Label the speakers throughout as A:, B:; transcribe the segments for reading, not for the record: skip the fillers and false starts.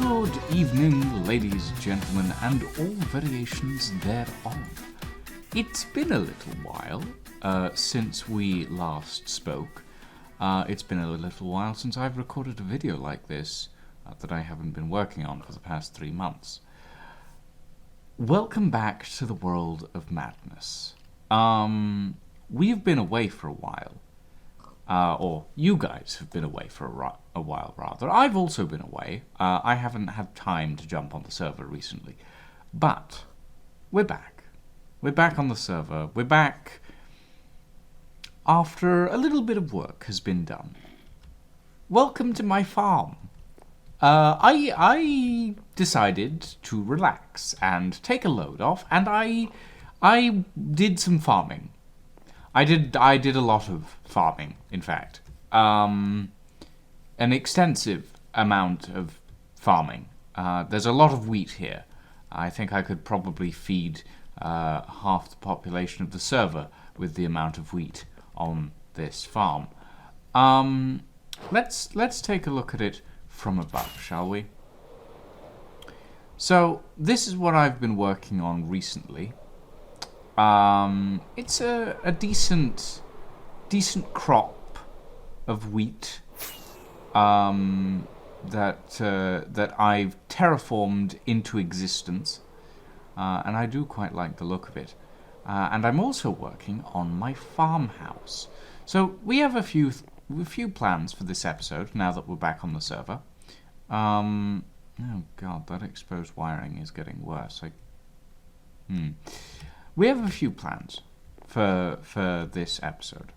A: Good evening, ladies, gentlemen, and all variations thereof. It's been a little while since we last spoke. It's been a little while since I've recorded a video like this that I haven't been working on for the past 3 months. Welcome back to the world of madness. We've been away for a while. Or you guys have been away for a while, rather. I've also been away. I haven't had time to jump on the server recently. But we're back. We're back on the server. We're back after a little bit of work has been done. Welcome to my farm. I decided to relax and take a load off, and I did some farming. I did a lot of farming, in fact. An extensive amount of farming. There's a lot of wheat here. I think I could probably feed half the population of the server with the amount of wheat on this farm. Let's take a look at it from above, shall we? So, this is what I've been working on recently. It's a decent crop of wheat that I've terraformed into existence, and I do quite like the look of it. And I'm also working on my farmhouse. So we have a few plans for this episode now that we're back on the server. Oh god, that exposed wiring is getting worse. We have a few plans for this episode.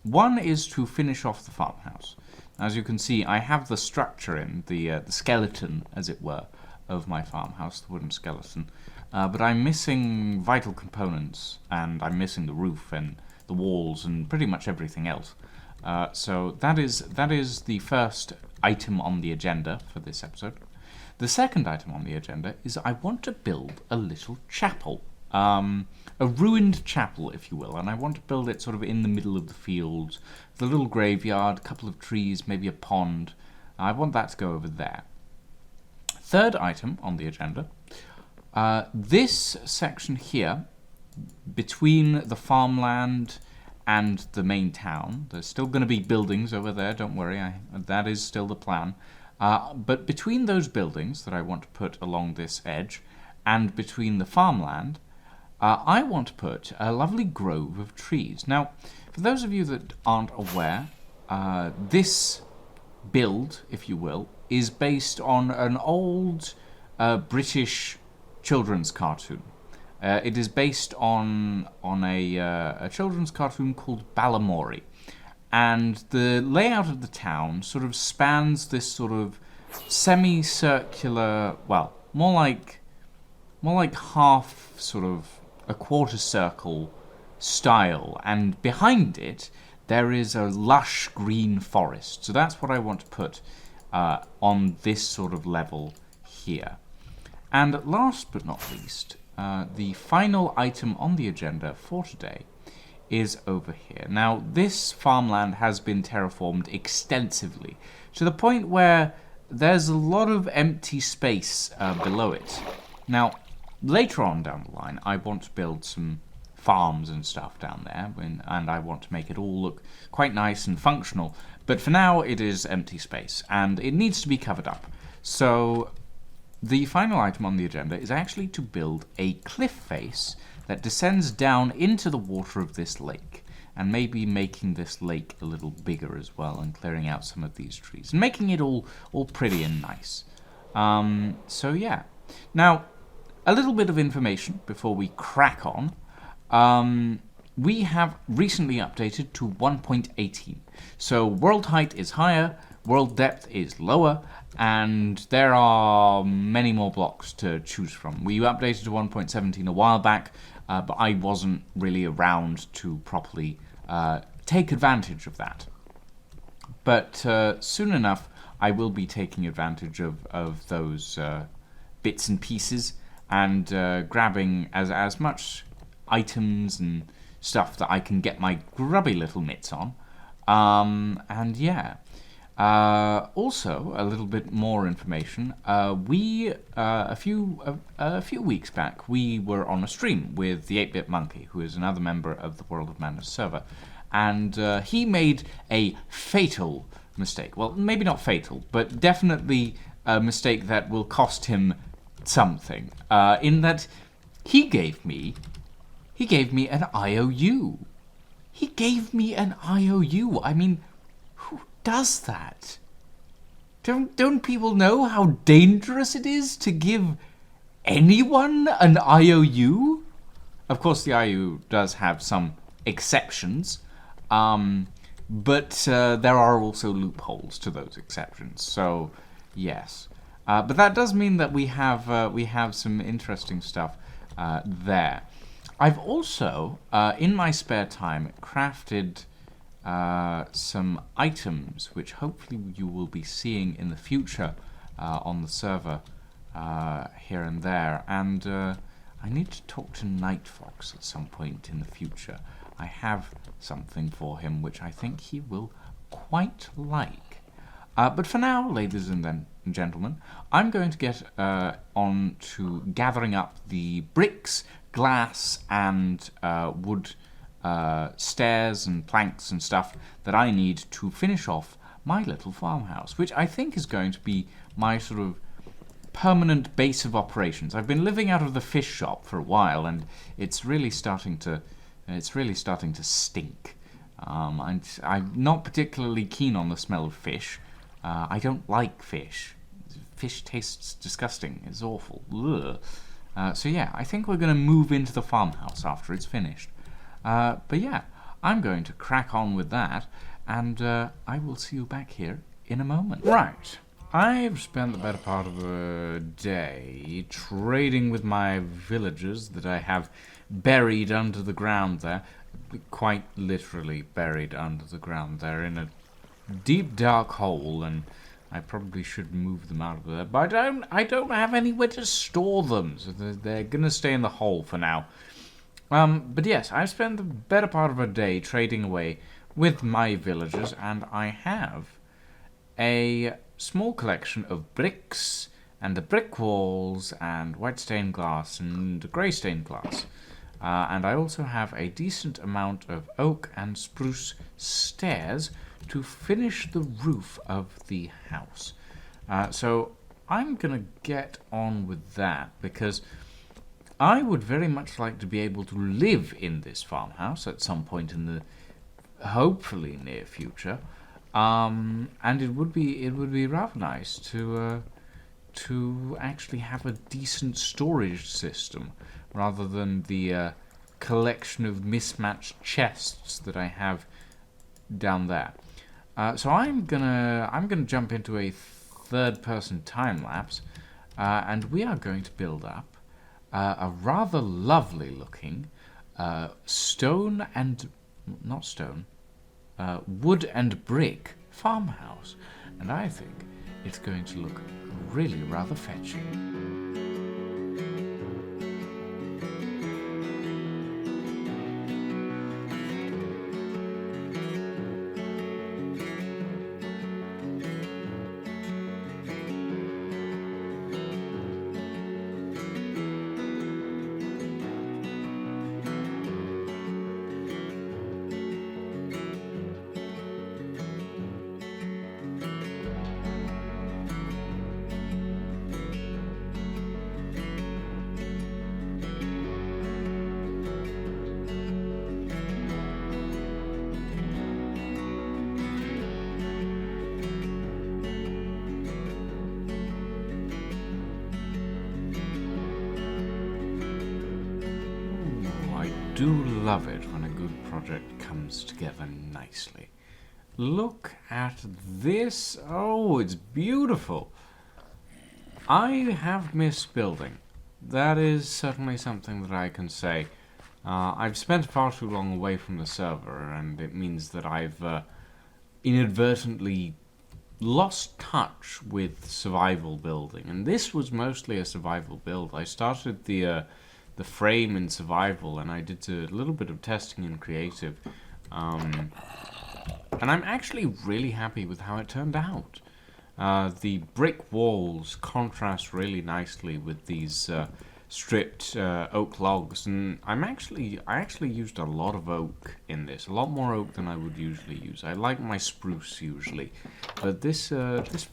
A: One is to finish off the farmhouse. As you can see, I have the structure in, the skeleton, as it were, of my farmhouse, the wooden skeleton. But I'm missing vital components, and I'm missing the roof and the walls and pretty much everything else. So that is the first item on the agenda for this episode. The second item on the agenda is I want to build a little chapel. A ruined chapel, if you will, and I want to build it sort of in the middle of the field, with a little graveyard, a couple of trees, maybe a pond. I want that to go over there. Third item on the agenda, this section here, between the farmland and the main town, there's still going to be buildings over there, don't worry, that is still the plan. But between those buildings that I want to put along this edge, and between the farmland, I want to put a lovely grove of trees. Now, for those of you that aren't aware, this build, if you will, is based on an old British children's cartoon. It is based on a children's cartoon called Balamory. And the layout of the town sort of spans this sort of semicircular, well, more like half sort of a quarter circle style, and behind it there is a lush green forest. So that's what I want to put on this sort of level here. And last but not least, the final item on the agenda for today is over here. Now, this farmland has been terraformed extensively, to the point where there's a lot of empty space below it. Now, later on down the line, I want to build some farms and stuff down there, and I want to make it all look quite nice and functional. But for now, it is empty space, and it needs to be covered up. So, the final item on the agenda is actually to build a cliff face that descends down into the water of this lake, and maybe making this lake a little bigger as well, and clearing out some of these trees, and making it all pretty and nice. So yeah. Now, a little bit of information before we crack on. We have recently updated to 1.18. So world height is higher, world depth is lower, and there are many more blocks to choose from. We updated to 1.17 a while back, but I wasn't really around to properly take advantage of that. But soon enough, I will be taking advantage of those bits and pieces, and grabbing as much items and stuff that I can get my grubby little mitts on. And yeah, Also, a little bit more information. A few weeks back, we were on a stream with the 8-Bit Monkey, who is another member of the World of Madness server, and he made a fatal mistake. Well, maybe not fatal, but definitely a mistake that will cost him something. In that he gave me an IOU. He gave me an IOU. I mean, who does that? Don't people know how dangerous it is to give anyone an IOU? Of course, the IOU does have some exceptions, but there are also loopholes to those exceptions. So, yes, but that does mean that we have some interesting stuff there. I've also, in my spare time, crafted some items which hopefully you will be seeing in the future on the server here and there. And I need to talk to Nightfox at some point in the future. I have something for him which I think he will quite like. But for now, ladies and gentlemen, I'm going to get on to gathering up the bricks, glass, and wood stairs and planks and stuff that I need to finish off my little farmhouse, which I think is going to be my sort of permanent base of operations. I've been living out of the fish shop for a while, and it's really starting to stink. I'm not particularly keen on the smell of fish. I don't like fish. Fish tastes disgusting. It's awful. So yeah, I think we're going to move into the farmhouse after it's finished. But yeah, I'm going to crack on with that, and I will see you back here in a moment. Right. I've spent the better part of a day trading with my villagers that I have buried under the ground there. Quite literally buried under the ground there in a deep dark hole, and I probably should move them out of there, but I don't have anywhere to store them, so they're gonna stay in the hole for now. But yes, I've spent the better part of a day trading away with my villagers, and I have a small collection of bricks and the brick walls and white stained glass and grey stained glass. And I also have a decent amount of oak and spruce stairs to finish the roof of the house. So I'm going to get on with that, because I would very much like to be able to live in this farmhouse at some point in the hopefully near future. And it would be rather nice to actually have a decent storage system rather than the collection of mismatched chests that I have down there. So I'm gonna jump into a third-person time lapse, and we are going to build up a rather lovely-looking wood and brick farmhouse, and I think it's going to look really rather fetching. I do love it when a good project comes together nicely. Look at this. Oh, it's beautiful. I have missed building. That is certainly something that I can say. I've spent far too long away from the server, and it means that I've inadvertently lost touch with survival building. And this was mostly a survival build. I started the frame in survival, and I did a little bit of testing in creative. And I'm actually really happy with how it turned out. The brick walls contrast really nicely with these stripped oak logs, and I actually used a lot of oak in this, a lot more oak than I would usually use. I like my spruce usually, but this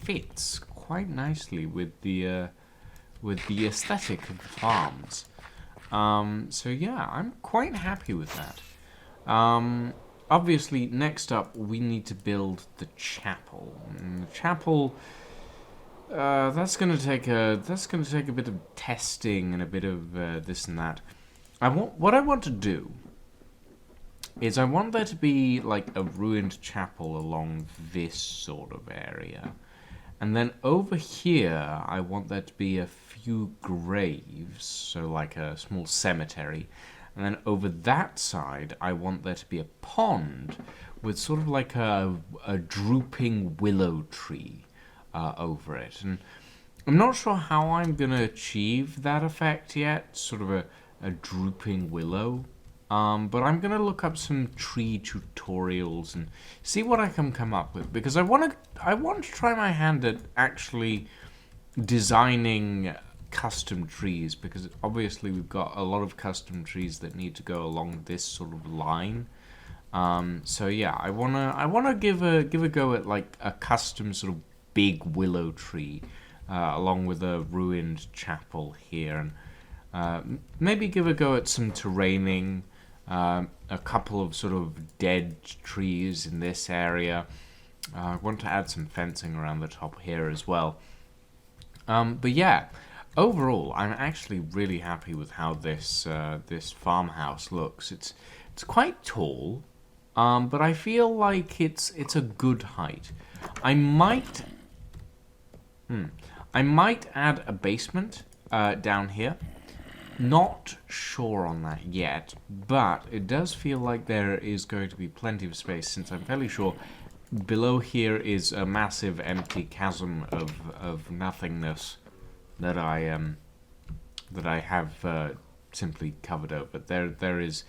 A: fits quite nicely with the aesthetic of the farms. So yeah, I'm quite happy with that. Obviously, next up we need to build the chapel. And the chapel. That's gonna take a bit of testing and a bit of this and that. What I want to do is I want there to be like a ruined chapel along this sort of area, and then over here I want there to be a few graves, so like a small cemetery, and then over that side I want there to be a pond with sort of like a drooping willow tree over it. And I'm not sure how I'm going to achieve that effect yet, sort of a drooping willow. But I'm going to look up some tree tutorials and see what I can come up with, because I want to try my hand at actually designing custom trees, because obviously we've got a lot of custom trees that need to go along this sort of line. So yeah, I wanna give a go at like a custom sort of big willow tree, along with a ruined chapel here, and maybe give a go at some terraining, a couple of sort of dead trees in this area. I want to add some fencing around the top here as well. But yeah, overall, I'm actually really happy with how this farmhouse looks. It's quite tall, but I feel like it's a good height. I might add a basement down here. Not sure on that yet, but it does feel like there is going to be plenty of space, since I'm fairly sure below here is a massive empty chasm of nothingness that I have simply covered over. There is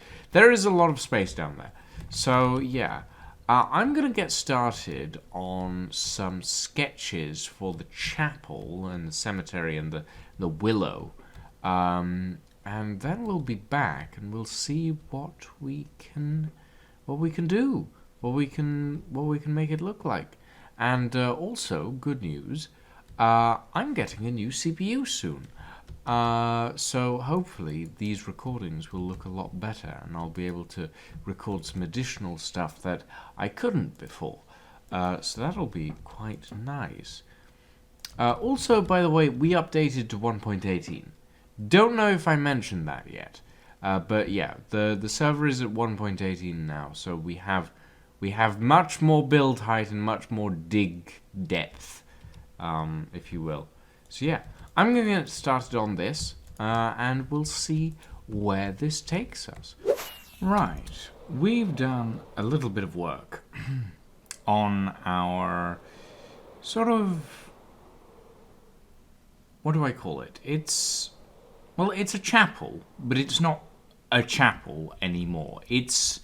A: a lot of space down there. So yeah. I'm going to get started on some sketches for the chapel and the cemetery and the willow. And then we'll be back and we'll see what we can do, what we can make it look like. And also, good news, I'm getting a new CPU soon. So hopefully these recordings will look a lot better, and I'll be able to record some additional stuff that I couldn't before. So that'll be quite nice. Also, by the way, we updated to 1.18. Don't know if I mentioned that yet, but yeah, the server is at 1.18 now, so we have much more build height and much more dig depth, if you will. So yeah. I'm going to get started on this, and we'll see where this takes us. Right, we've done a little bit of work on our sort of, what do I call it? It's a chapel, but it's not a chapel anymore. It's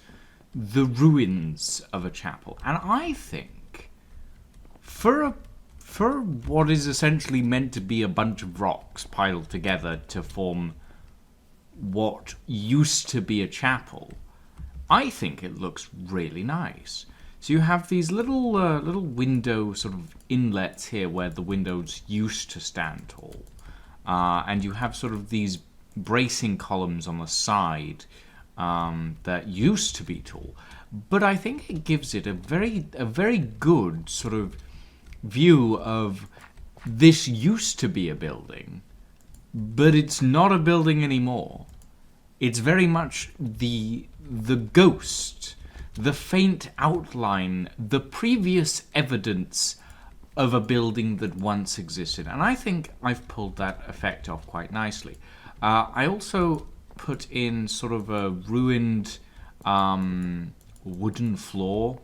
A: the ruins of a chapel. And I think, for what is essentially meant to be a bunch of rocks piled together to form what used to be a chapel, I think it looks really nice. So you have these little window sort of inlets here where the windows used to stand tall, and you have sort of these bracing columns on the side that used to be tall. But I think it gives it a very good sort of view of this used to be a building, but it's not a building anymore. It's very much the ghost, the faint outline, the previous evidence of a building that once existed. And I think I've pulled that effect off quite nicely. I also put in sort of a ruined wooden floor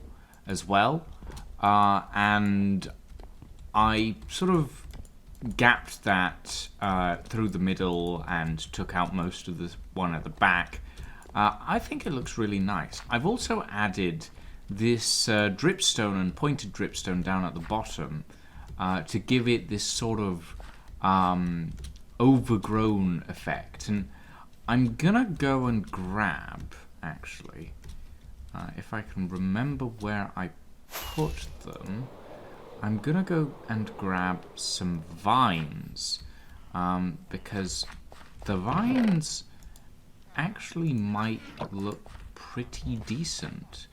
A: as well, and I sort of gapped that through the middle and took out most of the one at the back. I think it looks really nice. I've also added this dripstone and pointed dripstone down at the bottom to give it this sort of overgrown effect. And I'm gonna go and grab, actually, if I can remember where I put them, I'm gonna go and grab some vines, because the vines actually might look pretty decent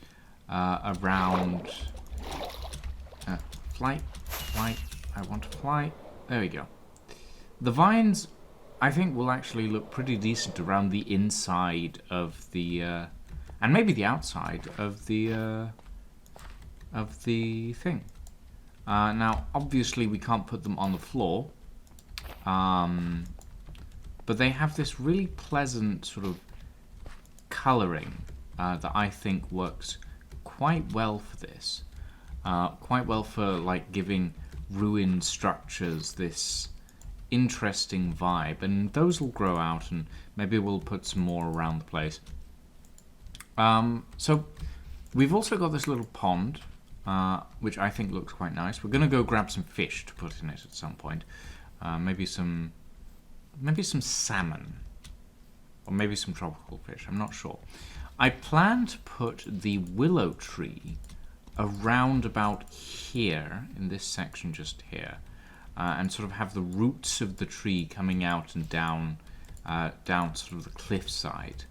A: around flight, I want to fly, there we go. The vines, I think, will actually look pretty decent around the inside of the, and maybe the outside of the thing. Now, obviously, we can't put them on the floor, but they have this really pleasant sort of colouring that I think works quite well for this. Quite well for, like, giving ruined structures this interesting vibe. And those will grow out, and maybe we'll put some more around the place. So, we've also got this little pond, which I think looks quite nice. We're going to go grab some fish to put in it at some point. Maybe some salmon. Or maybe some tropical fish, I'm not sure. I plan to put the willow tree around about here, in this section just here, and sort of have the roots of the tree coming out and down sort of the cliffside.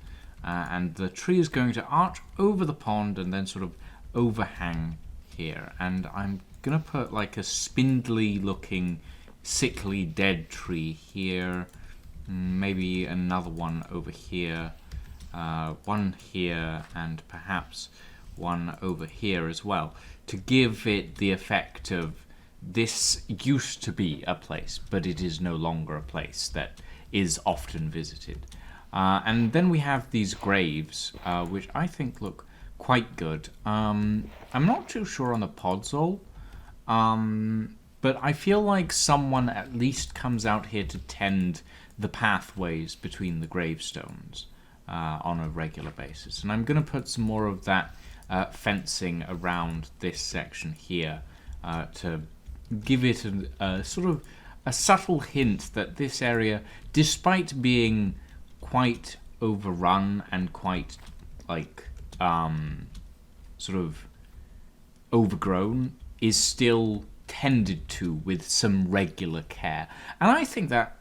A: And the tree is going to arch over the pond and then sort of overhang here. And I'm going to put like a spindly looking, sickly, dead tree here. Maybe another one over here. One here, and perhaps one over here as well, to give it the effect of this used to be a place, but it is no longer a place that is often visited. And then we have these graves, which I think look quite good. I'm not too sure on the podzol, but I feel like someone at least comes out here to tend the pathways between the gravestones on a regular basis. And I'm going to put some more of that fencing around this section here to give it a sort of a subtle hint that this area, despite being quite overrun and quite like sort of overgrown, is still tended to with some regular care. And I think that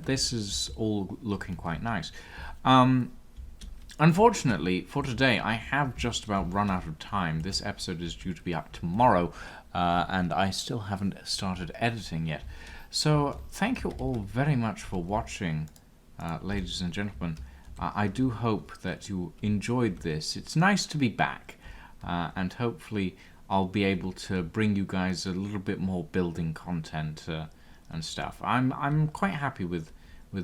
A: this is all looking quite nice. Unfortunately, for today, I have just about run out of time. This episode is due to be up tomorrow, and I still haven't started editing yet. So, thank you all very much for watching, ladies and gentlemen. I do hope that you enjoyed this. It's nice to be back, and hopefully I'll be able to bring you guys a little bit more building content and stuff. I'm quite happy with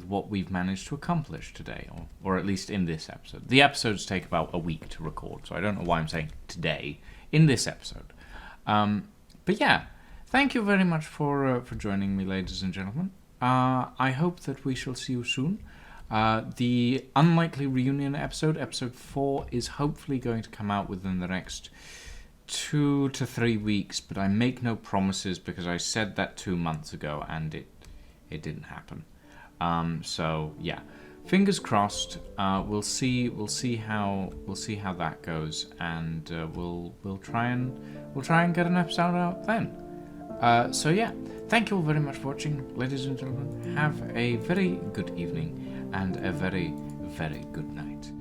A: what we've managed to accomplish today, or at least in this episode. The episodes take about a week to record, so I don't know why I'm saying today in this episode. But yeah, thank you very much for joining me, ladies and gentlemen. I hope that we shall see you soon. The Unlikely Reunion episode 4, is hopefully going to come out within the next 2 to 3 weeks, but I make no promises because I said that 2 months ago and it didn't happen. So yeah, fingers crossed. We'll see how that goes, and we'll try and get an episode out then. So yeah, thank you all very much for watching, ladies and gentlemen. Have a very good evening and a very, very good night.